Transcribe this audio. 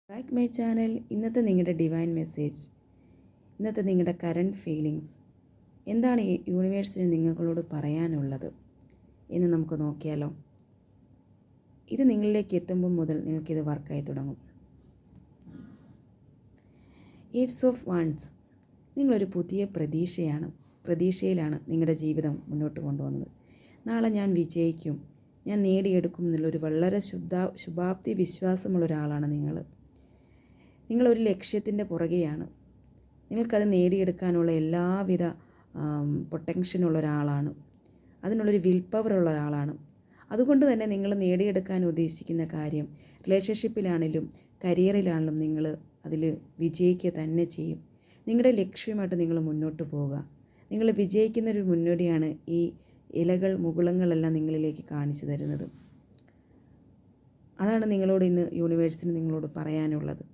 Back my channel. ഇന്നത്തെ നിങ്ങളുടെ divine message, ഇന്നത്തെ നിങ്ങളുടെ കറൻറ്റ് ഫീലിങ്സ് എന്താണ് ഈ യൂണിവേഴ്സിന് നിങ്ങളോട് പറയാനുള്ളത് എന്ന് നമുക്ക് നോക്കിയാലോ. ഇത് നിങ്ങളിലേക്ക് എത്തുമ്പോൾ മുതൽ നിങ്ങൾക്കിത് വർക്കായി തുടങ്ങും. Eights of wands. നിങ്ങളൊരു പുതിയ പ്രതീക്ഷയിലാണ് നിങ്ങളുടെ ജീവിതം മുന്നോട്ട് കൊണ്ടുപോകുന്നത്. നാളെ ഞാൻ വിജയിക്കും, ഞാൻ നേടിയെടുക്കും എന്നുള്ളൊരു വളരെ ശുഭാപ്തി വിശ്വാസമുള്ള ഒരാളാണ് നിങ്ങളൊരു ലക്ഷ്യത്തിൻ്റെ പുറകെയാണ്. നിങ്ങൾക്കത് നേടിയെടുക്കാനുള്ള എല്ലാവിധ പൊട്ടൻഷ്യനുള്ള ഒരാളാണ്. അതിനുള്ളൊരു വിൽ പവറുള്ള ഒരാളാണ്. അതുകൊണ്ട് തന്നെ നിങ്ങൾ നേടിയെടുക്കാൻ ഉദ്ദേശിക്കുന്ന കാര്യം റിലേഷൻഷിപ്പിലാണെങ്കിലും കരിയറിലാണെങ്കിലും നിങ്ങൾ അതിൽ വിജയിക്കുക തന്നെ ചെയ്യും. നിങ്ങളുടെ ലക്ഷ്യമായിട്ട് നിങ്ങൾ മുന്നോട്ട് പോവുക. നിങ്ങൾ വിജയിക്കുന്നൊരു മുന്നോടിയാണ് ഈ ഇലകൾ മുകുളങ്ങളെല്ലാം നിങ്ങളിലേക്ക് കാണിച്ചു തരുന്നത്. അതാണ് നിങ്ങളോട് ഇന്ന് യൂണിവേഴ്സിന് നിങ്ങളോട് പറയാനുള്ളത്.